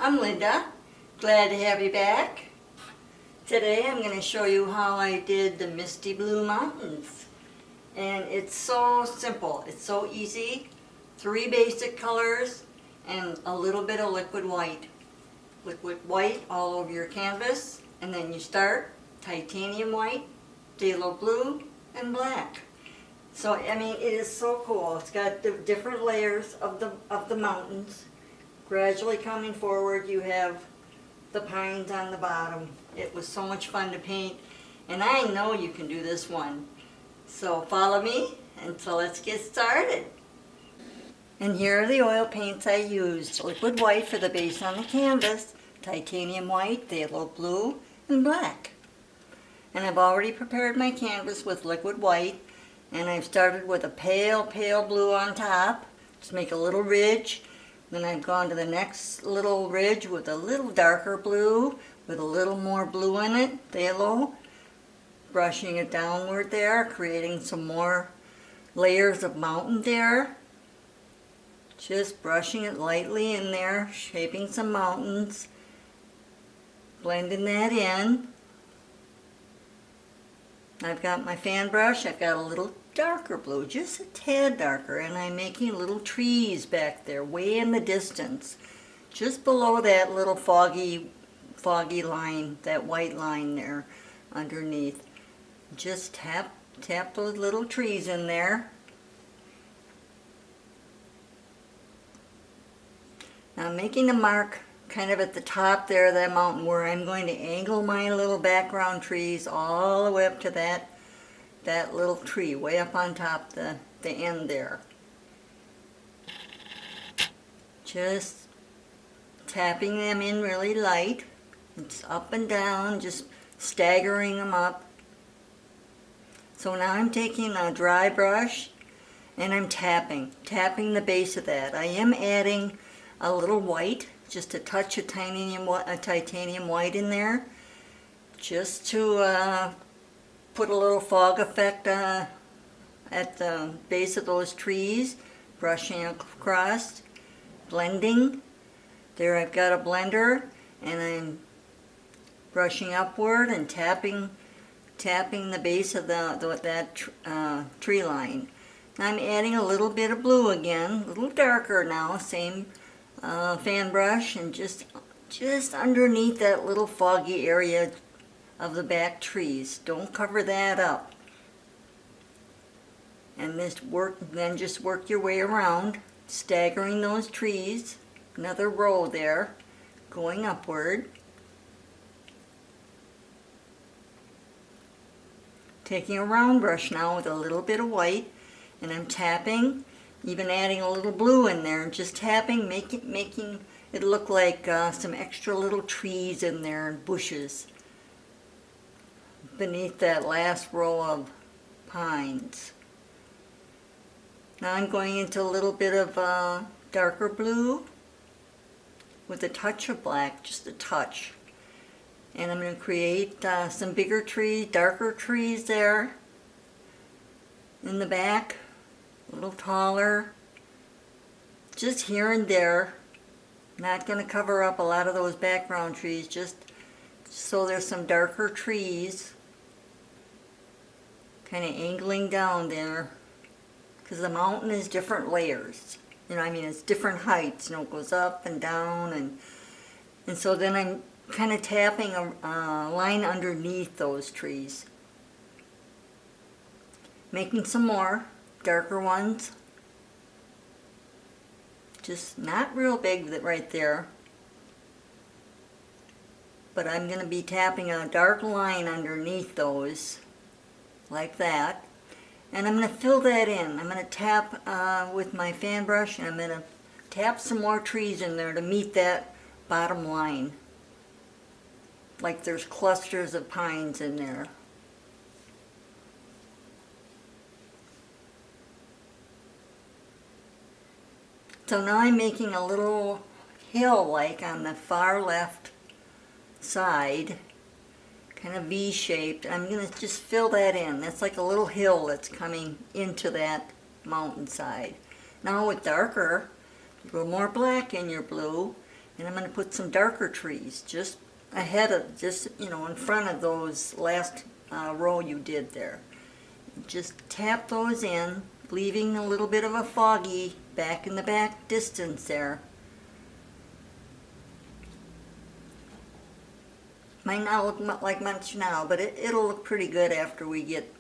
I'm Linda. Glad to have you back. Today I'm going to show you how I did the Misty Blue Mountains. And it's so simple. It's so easy. 3 basic colors and a little bit of liquid white. Liquid white all over your canvas. And then you start titanium white, phthalo blue, and black. So, I mean, it is so cool. It's got the different layers of the mountains. Gradually coming forward, you have the pines on the bottom. It was so much fun to paint, and I know you can do this one. So follow me, and so let's get started. And here are the oil paints I used. Liquid white for the base on the canvas, titanium white, phthalo blue, and black. And I've already prepared my canvas with liquid white, and I've started with a pale blue on top. Just make a little ridge. Then I've gone to the next little ridge with a little darker blue, with a little more blue in it, phthalo. Brushing it downward there, creating some more layers of mountain there. Just brushing it lightly in there, shaping some mountains. Blending that in. I've got my fan brush, I've got a little darker blue, just a tad darker, and I'm making little trees back there, way in the distance, just below that little foggy line, that white line there underneath. Just tap those little trees in there. Now I'm making a mark kind of at the top there of that mountain where I'm going to angle my little background trees all the way up to that little tree way up on top, the end there. Just tapping them in really light. It's up and down, just staggering them up. So now I'm taking a dry brush and I'm tapping the base of that. I am adding a little white, just a touch of titanium white in there, just to put a little fog effect at the base of those trees, brushing across, blending. There I've got a blender, and I'm brushing upward and tapping the base of that tree line. I'm adding a little bit of blue again, a little darker now, same fan brush, and just underneath that little foggy area of the back trees. Don't cover that up. And then just work your way around, staggering those trees. Another row there, going upward. Taking a round brush now with a little bit of white, and I'm tapping, even adding a little blue in there, and just tapping, making it look like some extra little trees in there and bushes beneath that last row of pines. Now I'm going into a little bit of darker blue with a touch of black, just a touch. And I'm going to create some bigger trees, darker trees there in the back, a little taller, just here and there. Not going to cover up a lot of those background trees, just so there's some darker trees kind of angling down there, because the mountain is different layers. You know, I mean, it's different heights. You know, it goes up and down, and so then I'm kind of tapping a line underneath those trees. Making some more darker ones. Just not real big right there. But I'm going to be tapping a dark line underneath those, like that. And I'm going to fill that in. I'm going to tap with my fan brush, and I'm going to tap some more trees in there to meet that bottom line. Like there's clusters of pines in there. So now I'm making a little hill like on the far left side, kind of V-shaped. I'm going to just fill that in. That's like a little hill that's coming into that mountainside. Now with darker, a little more black in your blue, And I'm going to put some darker trees just ahead of, just, in front of those last row you did there. Just tap those in, leaving a little bit of a foggy back in the back distance there. Might not look like much now, but it'll look pretty good after we get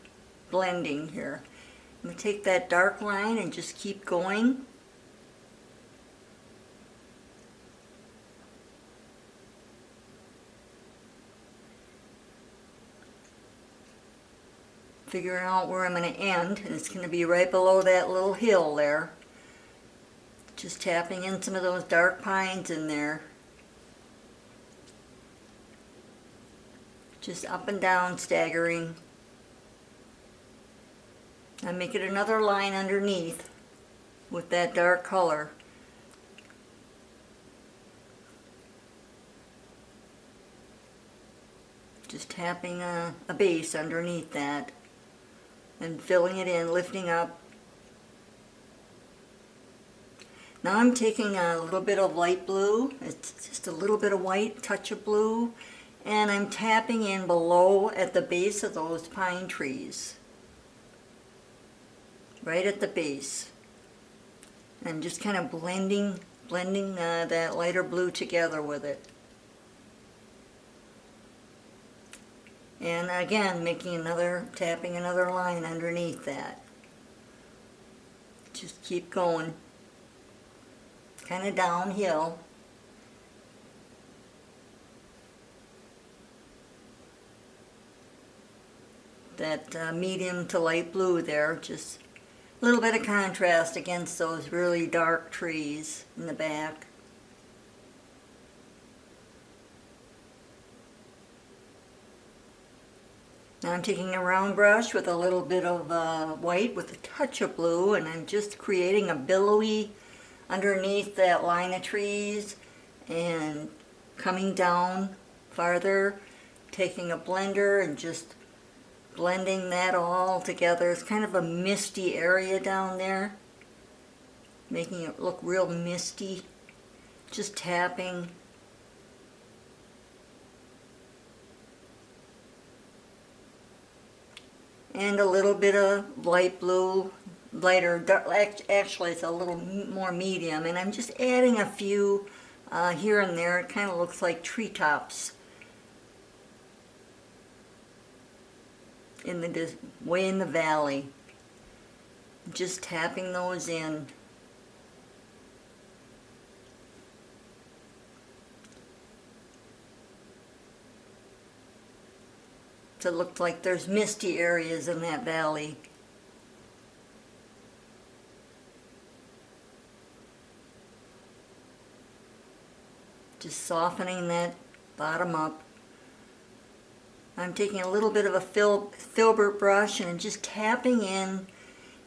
blending here. I'm going to take that dark line and just keep going. Figuring out where I'm going to end, and it's going to be right below that little hill there. Just tapping in some of those dark pines in there. Just up and down, staggering. I make it another line underneath with that dark color. Just tapping a base underneath that and filling it in, lifting up. Now I'm taking a little bit of light blue, it's just a little bit of white, touch of blue, and I'm tapping in below at the base of those pine trees. Right at the base. I'm just kind of blending that lighter blue together with it. And again, tapping another line underneath that. Just keep going. Kind of downhill. That medium to light blue there, just a little bit of contrast against those really dark trees in the back. Now I'm taking a round brush with a little bit of white with a touch of blue, and I'm just creating a billowy underneath that line of trees and coming down farther, taking a blender and just blending that all together. It's kind of a misty area down there, making it look real misty. Just tapping. And a little bit of light blue, lighter, dark, actually it's a little more medium, and I'm just adding a few here and there. It kind of looks like treetops way in the valley. Just tapping those in. So it looks like there's misty areas in that valley. Just softening that bottom up. I'm taking a little bit of a filbert brush and just tapping in.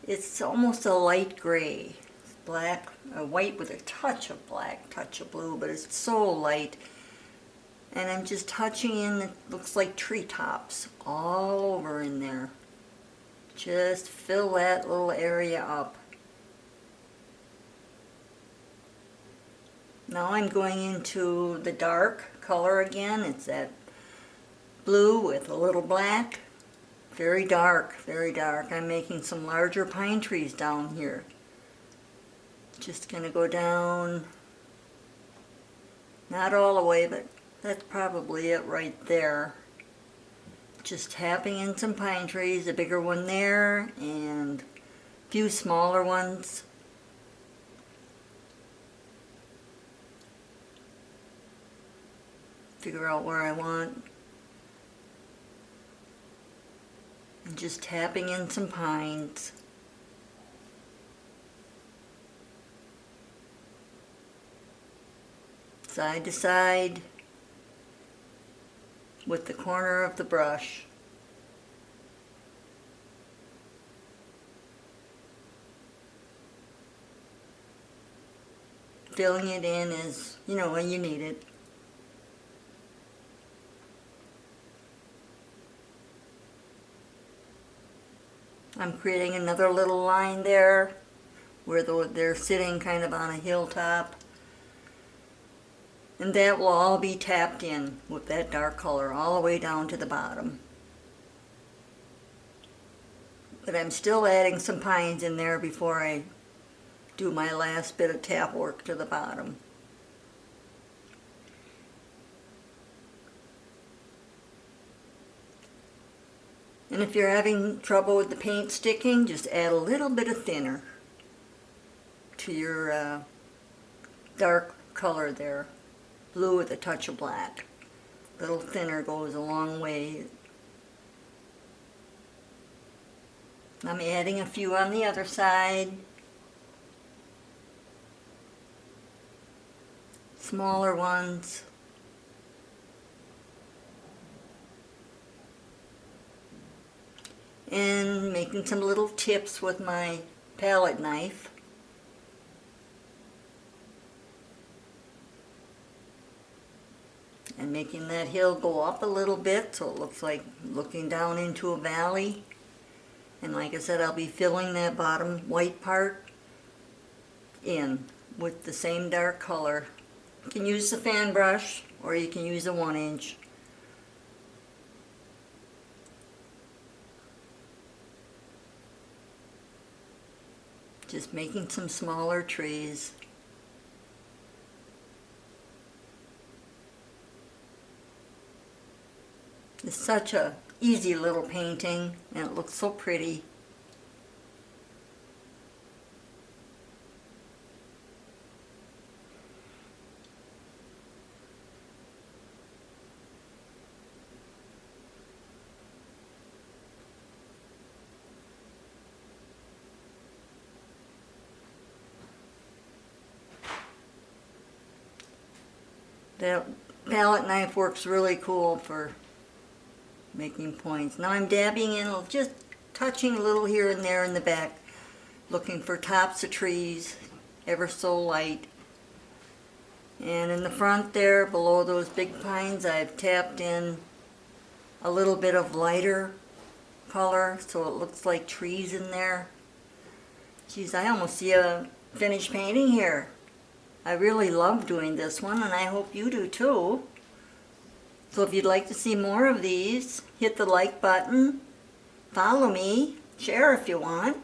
It's almost a light gray. It's black, white with a touch of black, touch of blue, but it's so light. And I'm just touching in, it looks like treetops all over in there. Just fill that little area up. Now I'm going into the dark color again. It's that blue with a little black. Very dark, very dark. I'm making some larger pine trees down here. Just gonna go down, not all the way, but that's probably it right there. Just tapping in some pine trees, a bigger one there, and a few smaller ones. Figure out where I want. And just tapping in some pines. Side to side with the corner of the brush. Filling it in as, when you need it. I'm creating another little line there where they're sitting kind of on a hilltop. And that will all be tapped in with that dark color all the way down to the bottom. But I'm still adding some pines in there before I do my last bit of tap work to the bottom. And if you're having trouble with the paint sticking, just add a little bit of thinner to your dark color there. Blue with a touch of black. A little thinner goes a long way. I'm adding a few on the other side. Smaller ones. And making some little tips with my palette knife. And making that hill go up a little bit so it looks like looking down into a valley. And like I said, I'll be filling that bottom white part in with the same dark color. You can use the fan brush or you can use a 1-inch. Just making some smaller trees. It's such a easy little painting and it looks so pretty. That palette knife works really cool for making points. Now I'm dabbing in, just touching a little here and there in the back, looking for tops of trees, ever so light. And in the front there, below those big pines, I've tapped in a little bit of lighter color, so it looks like trees in there. Geez, I almost see a finished painting here. I really love doing this one, and I hope you do too. So if you'd like to see more of these, hit the like button, follow me, share if you want.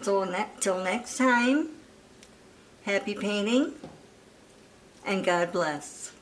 So till next time, happy painting, and God bless.